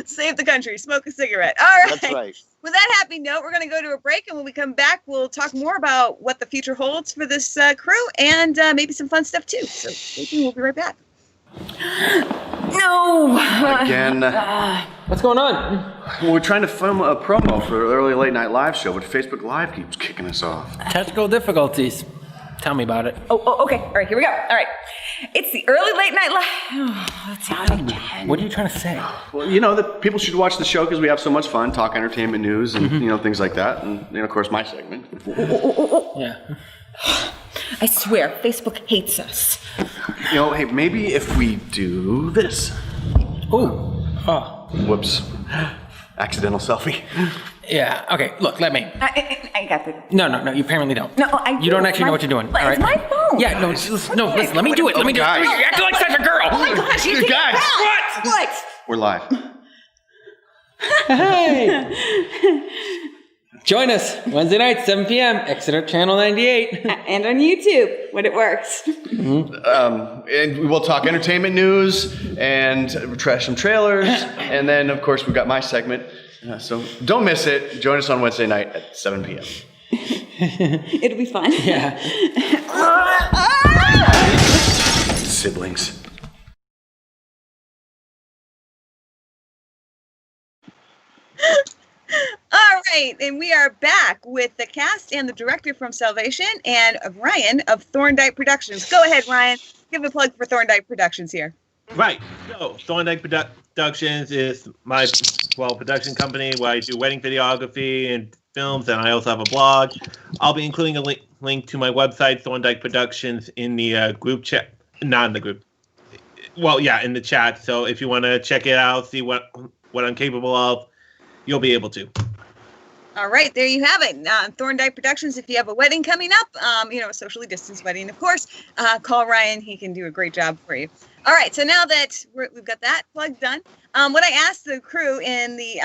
Save the country. Smoke a cigarette. All right. That's right. With that happy note, we're going to go to a break. And when we come back, we'll talk more about what the future holds for this crew and maybe some fun stuff, too. So stay tuned. We'll be right back. No! Again. What's going on? Well, we're trying to film a promo for an early late night live show, but Facebook Live keeps kicking us off. Technical difficulties. Tell me about it. Oh, okay. All right, here we go. All right. It's the early late night live. Let's see again. What are you trying to say? Well, that people should watch the show because we have so much fun, talk entertainment news and, things like that. And, of course, my segment. Yeah. I swear, Facebook hates us. Hey, maybe if we do this. Ooh. Oh. Whoops. Accidental selfie. Yeah. Okay. Look. Let me. I got it. No. You apparently don't. No, I do. You don't actually know what you're doing. It's all right? my phone. Yeah. No. Listen. Let me do it. Let me do it. guys. You're acting like such a girl. Oh my gosh, you Guys, what? We're live. Hey. Join us Wednesday night, 7 p.m. Exeter Channel 98. And on YouTube when it works. And we'll talk entertainment news and trash some trailers. And then, of course, we've got my segment. So don't miss it. Join us on Wednesday night at 7 p.m. It'll be fun. Yeah. Siblings. All right, and we are back with the cast and the director from Salvation and Ryan of Thorndike Productions. Go ahead, Ryan. Give a plug for Thorndike Productions here. Right. So Thorndike Productions is my production company where I do wedding videography and films, and I also have a blog. I'll be including a link to my website, Thorndike Productions, in the group chat. Not in the group. Well, yeah, in the chat. So if you want to check it out, see what I'm capable of, you'll be able to. All right, there you have it. Thorndike Productions, if you have a wedding coming up, a socially distanced wedding, of course, call Ryan. He can do a great job for you. All right, so now that we've got that plug done, what I asked the crew in the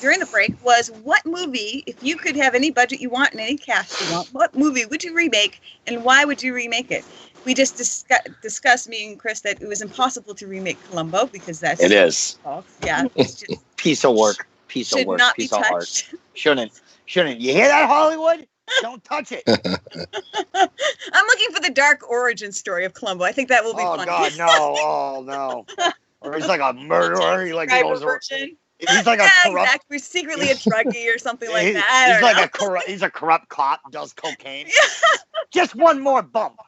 during the break was, what movie, if you could have any budget you want and any cast you want, what movie would you remake and why would you remake it? We just discussed, me and Chris, that it was impossible to remake Columbo because that's... It is. Yeah, it's just... Piece of work. Piece of work. Piece of art. Shouldn't. You hear that, Hollywood? Don't touch it. I'm looking for the dark origin story of Columbo. I think that will be fun. Oh, God, no. Oh, no. Or he's like a murderer. He like goes around. He's like a corrupt... Exactly. Secretly a druggie or something like that. He's a corrupt cop, does cocaine. Just one more bump.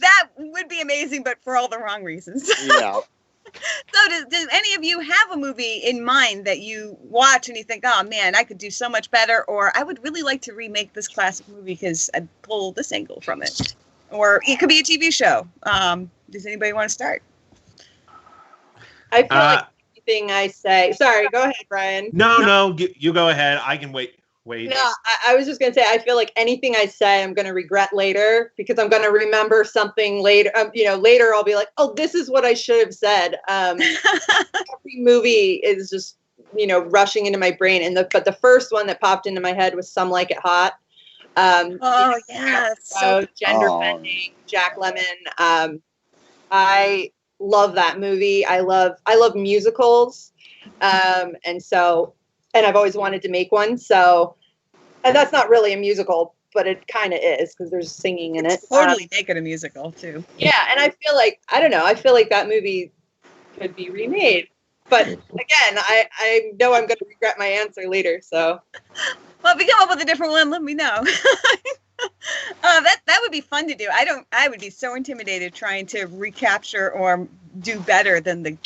That would be amazing, but for all the wrong reasons. Yeah. So does any of you have a movie in mind that you watch and you think, oh man, I could do so much better, or I would really like to remake this classic movie because I pulled this angle from it? Or it could be a TV show. Does anybody want to start? I feel like anything I say... Sorry, go ahead, Brian. No, you go ahead. I can wait. No, I was just going to say, I feel like anything I say, I'm going to regret later because I'm going to remember something later. Later I'll be like, oh, this is what I should have said. Every movie is just, rushing into my brain. But the first one that popped into my head was Some Like It Hot. Yes. So gender bending, Jack Lemmon. I love that movie. I love musicals. And I've always wanted to make one. So, and that's not really a musical, but it kind of is because there's singing in it. Totally make it a musical too. Yeah, and I feel like, I don't know, I feel like that movie could be remade. But again, I know I'm going to regret my answer later. So, well, if we come up with a different one, let me know. That would be fun to do. I would be so intimidated trying to recapture or do better than the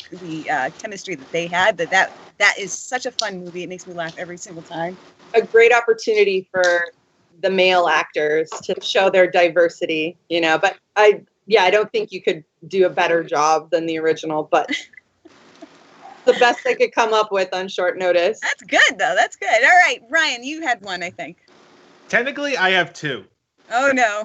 chemistry that they had. That is such a fun movie. It makes me laugh every single time. A great opportunity for the male actors to show their diversity, but I don't think you could do a better job than the original, but the best I could come up with on short notice. That's good though. That's good. All right, Ryan, you had one, I think. Technically, I have two. Oh no!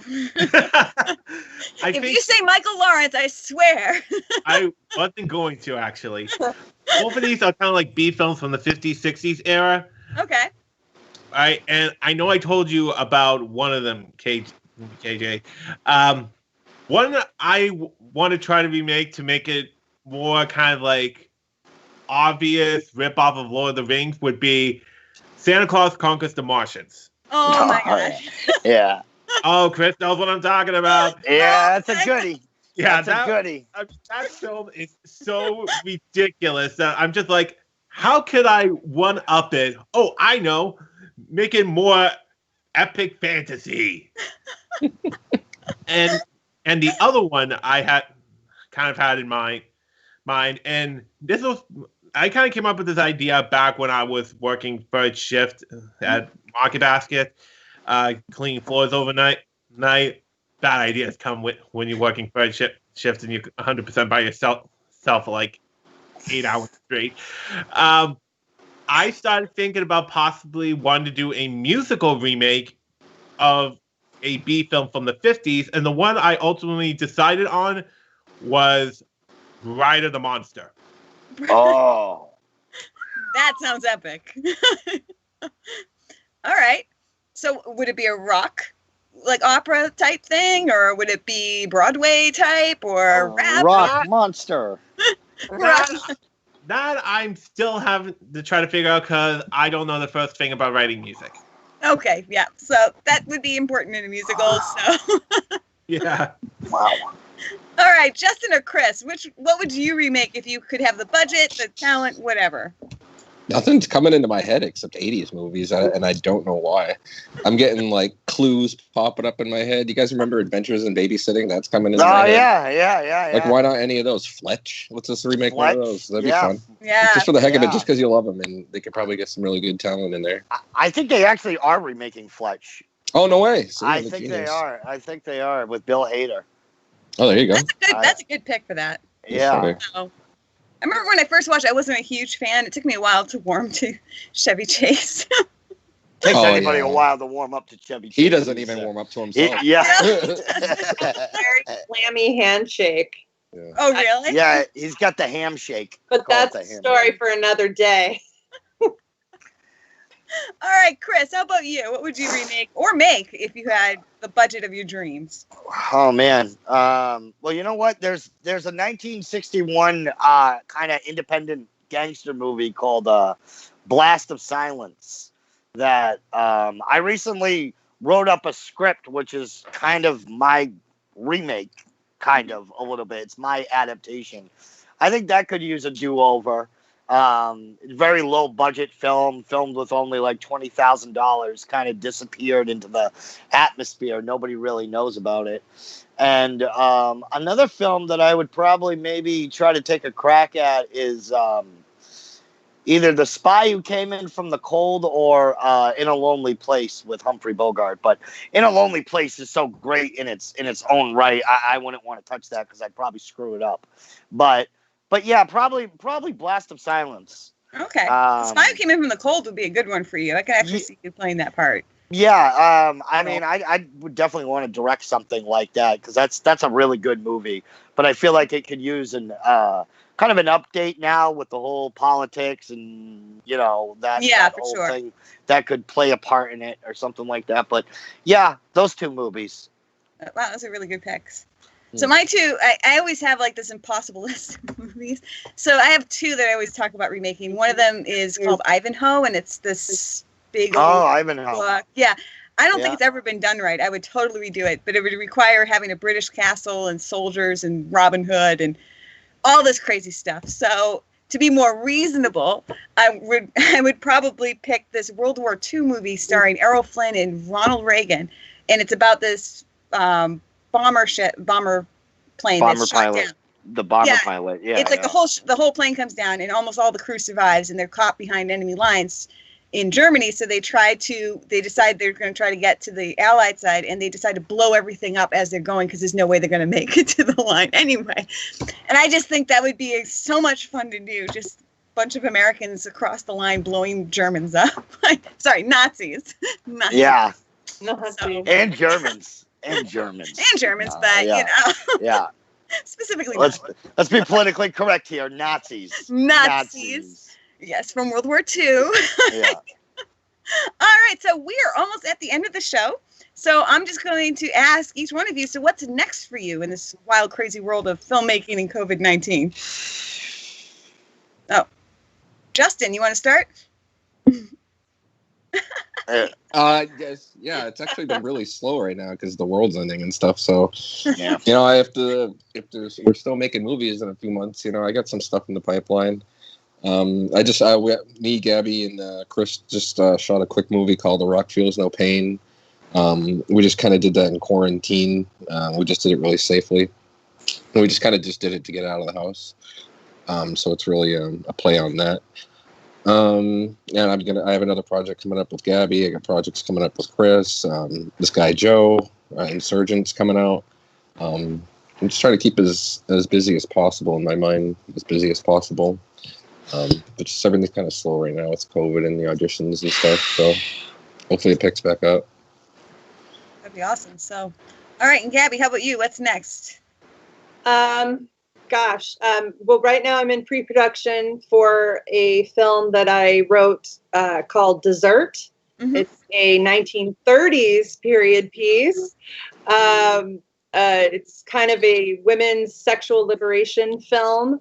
If you say Michael Lawrence, I swear. I wasn't going to actually. Both of these are kind of like B films from the 50s, 60s era. Okay. And I know I told you about one of them, KJ. One I want to try to remake to make it more kind of like obvious ripoff of Lord of the Rings would be Santa Claus Conquers the Martians. Oh my gosh. Yeah. Oh, Chris knows what I'm talking about. Yeah, that's a goodie. Yeah, that's a goodie. That film is so ridiculous that I'm just like, how could I one-up it? Oh, I know. Make it more epic fantasy. and the other one I had in mind, and this was, I kind of came up with this idea back when I was working third shift at Market Basket, cleaning floors overnight. Bad ideas come with when you're working third shift and you're 100% by yourself for like 8 hours straight. I started thinking about possibly wanting to do a musical remake of a B film from the 50s, and the one I ultimately decided on was Ride of the Monster. Oh. That sounds epic. All right. So would it be a rock, like opera type thing, or would it be Broadway type, or rap? Rock monster. That I'm still having to try to figure out because I don't know the first thing about writing music. Okay, yeah. So that would be important in a musical. So yeah. Wow. All right, Justin or Chris, what would you remake if you could have the budget, the talent, whatever? Nothing's coming into my head except 80s movies, and I don't know why. I'm getting like clues popping up in my head. You guys remember Adventures in Babysitting? That's coming into my head. Yeah. Like, why not any of those? Fletch? Let's just remake one of those. That'd be fun. Yeah. Just for the heck of it, just because you love them, and they could probably get some really good talent in there. I think they actually are remaking Fletch. Oh, no way. So I think they are. I think they are with Bill Hader. Oh, there you go. That's a good pick for that. Yeah. So, I remember when I first watched, I wasn't a huge fan. It took me a while to warm to Chevy Chase. Takes anybody a while to warm up to Chevy Chase. He doesn't even warm up to himself. Very clammy handshake. Yeah. Oh, really? Yeah, he's got the ham shake. But that's a story for another day. All right, Chris, how about you? What would you remake or make if you had the budget of your dreams? Oh man. Well, you know what? There's a 1961 kind of independent gangster movie called Blast of Silence that I recently wrote up a script, which is kind of my remake, kind of a little bit. It's my adaptation. I think that could use a do-over. Very low budget film, filmed with only like $20,000, kind of disappeared into the atmosphere. Nobody really knows about it. And another film that I would probably maybe try to take a crack at is either The Spy Who Came In From the Cold or In a Lonely Place with Humphrey Bogart. But In a Lonely Place is so great in its own right. I wouldn't want to touch that because I'd probably screw it up. But yeah, probably Blast of Silence. Okay. Spy Who Came In From the Cold would be a good one for you. I could actually see you playing that part. Yeah, I mean, I would definitely want to direct something like that because that's a really good movie. But I feel like it could use an kind of an update now with the whole politics and that whole thing that could play a part in it or something like that. But yeah, those two movies. Wow, those are really good picks. So my two, I always have like this impossible list of movies. So I have two that I always talk about remaking. One of them is called Ivanhoe, and it's this big old Ivanhoe book. Yeah. I don't think it's ever been done right. I would totally redo it, but it would require having a British castle and soldiers and Robin Hood and all this crazy stuff. So to be more reasonable, I would probably pick this World War II movie starring Errol Flynn and Ronald Reagan, and it's about this bomber plane that's shot down. The bomber pilot. Yeah, it's like the whole plane comes down and almost all the crew survives, and they're caught behind enemy lines in Germany. So they decide they're going to try to get to the Allied side, and they decide to blow everything up as they're going because there's no way they're going to make it to the line anyway. And I just think that would be so much fun to do. Just a bunch of Americans across the line blowing Germans up. Sorry, Nazis. Yeah. So, and Germans. And Germans. But specifically, let's be politically correct here. Nazis. Yes, from World War II. Yeah. All right, so we are almost at the end of the show. So I'm just going to ask each one of you. So what's next for you in this wild, crazy world of filmmaking and COVID-19? Oh, Justin, you want to start? Yes, it's actually been really slow right now because the world's ending and stuff. So, I have to. We're still making movies in a few months. I got some stuff in the pipeline. Me, Gabby, and Chris just shot a quick movie called The Rock Feels No Pain. We just kind of did that in quarantine. We just did it really safely. And we just kind of did it to get out of the house. So it's really a play on that. And I have another project coming up with Gabby. I got projects coming up with Chris. This guy Joe, Insurgent's coming out. I'm just trying to keep as busy as possible in my mind, as busy as possible. But just everything's kind of slow right now. It's COVID and the auditions and stuff. So hopefully it picks back up. That'd be awesome. So, all right, and Gabby, how about you? What's next? Well, right now I'm in pre-production for a film that I wrote called Dessert. Mm-hmm. It's a 1930s period piece. It's kind of a women's sexual liberation film.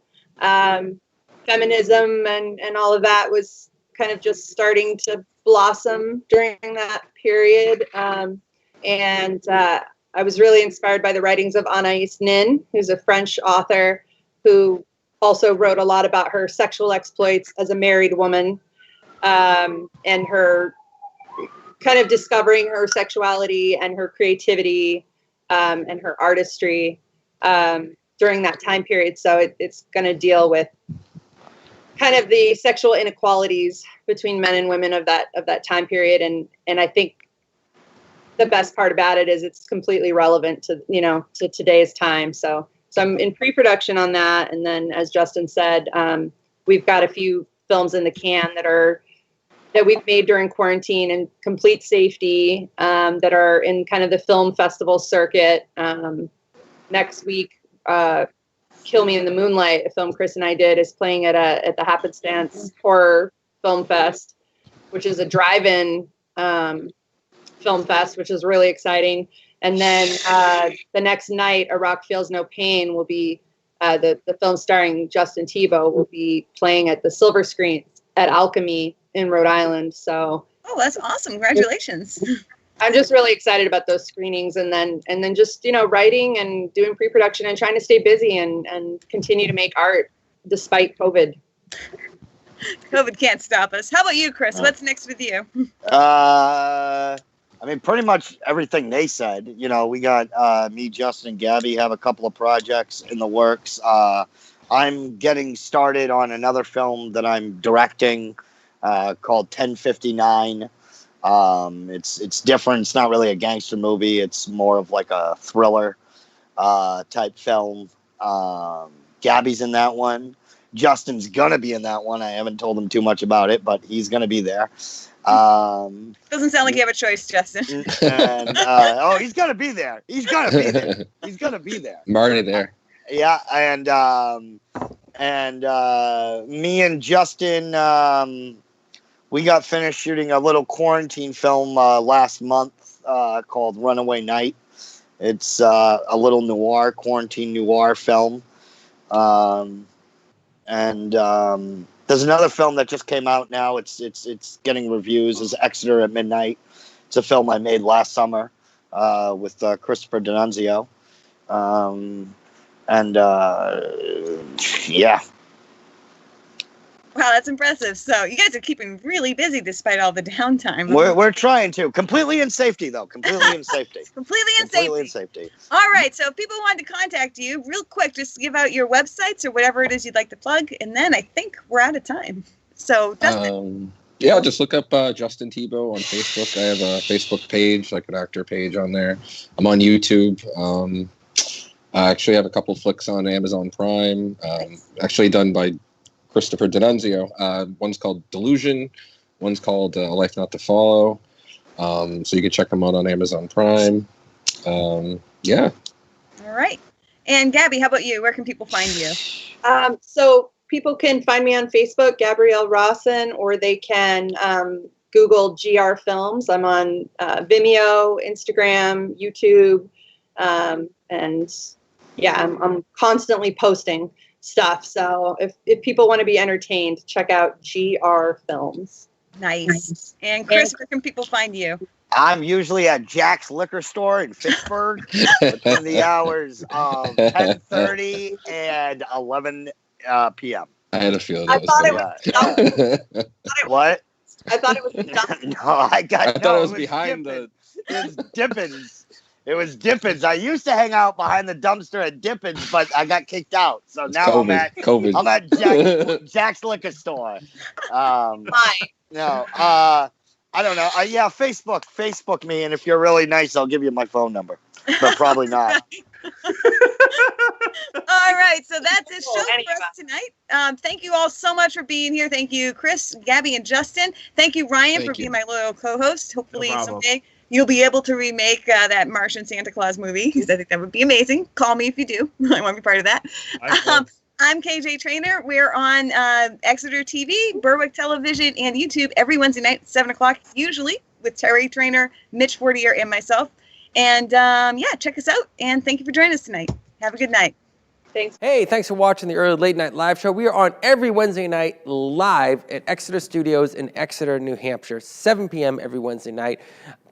Feminism and all of that was kind of just starting to blossom during that period. I was really inspired by the writings of Anaïs Nin, who's a French author who also wrote a lot about her sexual exploits as a married woman, and her kind of discovering her sexuality and her creativity, and her artistry during that time period. So it's going to deal with kind of the sexual inequalities between men and women of that time period. And I think the best part about it is it's completely relevant to, to today's time. So I'm in pre-production on that. And then, as Justin said, we've got a few films in the can that we've made during quarantine in complete safety, that are in kind of the film festival circuit. Next week, Kill Me in the Moonlight, a film Chris and I did, is playing at the Happenstance Horror Film Fest, which is a drive-in film fest, which is really exciting. And then the next night, A Rock Feels No Pain will be, the film starring Justin Tebow will be playing at the Silver Screens at Alchemy in Rhode Island. So, oh, that's awesome! Congratulations. I'm just really excited about those screenings, and then just writing and doing pre-production and trying to stay busy and continue to make art despite COVID. COVID can't stop us. How about you, Chris? What's next with you? I mean, pretty much everything they said. We got me, Justin, and Gabby have a couple of projects in the works. I'm getting started on another film that I'm directing called 1059. It's different. It's not really a gangster movie. It's more of like a thriller type film. Gabby's in that one. Justin's gonna be in that one. I haven't told him too much about it, but he's gonna be there. Doesn't sound like you have a choice, Justin. And he's gonna be there. He's gonna be there. He's gonna be there. I'm already there. Yeah, and me and Justin, we got finished shooting a little quarantine film last month called Runaway Night. It's a little quarantine noir film. And there's another film that just came out now. It's getting reviews. It's Exeter at Midnight. It's a film I made last summer with Christopher D'Annunzio. Yeah. Wow, that's impressive. So you guys are keeping really busy despite all the downtime. We're trying to. Completely in safety, though. Completely in safety. Completely in safety. All right. So if people wanted to contact you, real quick, just give out your websites or whatever it is you'd like to plug. And then I think we're out of time. So, Justin. Yeah, just look up Justin Tebow on Facebook. I have a Facebook page, like an actor page on there. I'm on YouTube. I actually have a couple flicks on Amazon Prime, actually done by Christopher D'Annunzio. One's called Delusion. One's called A Life Not to Follow. So you can check them out on Amazon Prime. Yeah. All right. And Gabby, how about you? Where can people find you? So people can find me on Facebook, Gabrielle Rosson, or they can Google GR Films. I'm on Vimeo, Instagram, YouTube, and yeah, I'm constantly posting stuff. So if people want to be entertained, check out GR Films. Nice. And Chris, where can people find you? I'm usually at Jack's Liquor Store in Fitchburg between the hours of 10:30 and 11 p.m. I had a feeling. I thought it was What? I thought it was Dunkin'. No, I thought it was behind Dippins. It was Dippins. It was Dippins. I used to hang out behind the dumpster at Dippins, but I got kicked out. So now I'm at Jack's Liquor Store. No, I don't know. Yeah, Facebook me, and if you're really nice, I'll give you my phone number. But probably not. All right, so that's it show for us tonight. Thank you all so much for being here. Thank you, Chris, Gabby, and Justin. Thank you, Ryan, for being my loyal co-host. Hopefully someday you'll be able to remake that Martian Santa Claus movie, because I think that would be amazing. Call me if you do. I want to be part of that. I'm KJ Traynor. We're on Exeter TV, Berwick Television, and YouTube every Wednesday night at 7 o'clock, usually with Terry Traynor, Mitch Fortier, and myself. And check us out. And thank you for joining us tonight. Have a good night. Thanks. Hey, thanks for watching the Early Late Night Live Show. We are on every Wednesday night live at Exeter Studios in Exeter, New Hampshire, 7 p.m. every Wednesday night.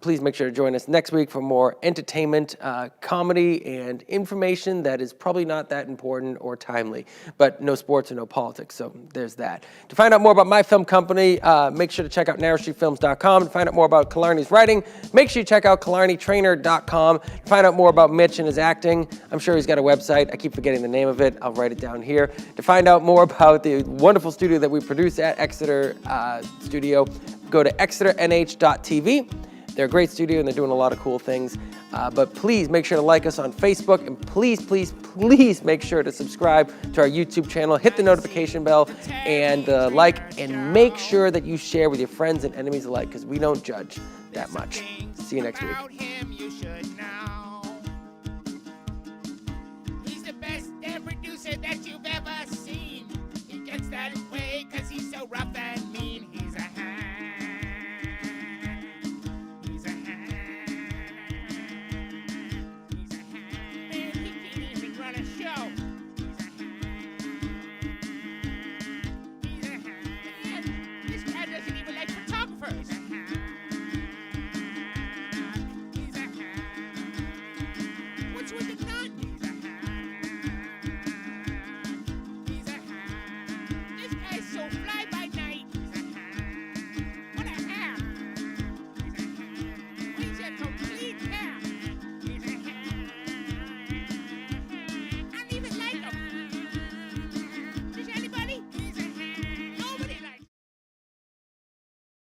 please make sure to join us next week for more entertainment, comedy, and information that is probably not that important or timely. But no sports or no politics, so there's that. To find out more about my film company, make sure to check out NarrowStreetFilms.com. To find out more about Killarney's writing, make sure you check out KillarneyTraynor.com. To find out more about Mitch and his acting, I'm sure he's got a website. I keep forgetting the name of it. I'll write it down here. To find out more about the wonderful studio that we produce at Exeter Studio, go to exeternh.tv. They're a great studio and they're doing a lot of cool things. But please make sure to like us on Facebook, and please, please, please make sure to subscribe to our YouTube channel. Hit the notification bell and like, and make sure that you share with your friends and enemies alike, because we don't judge that much. See you next week.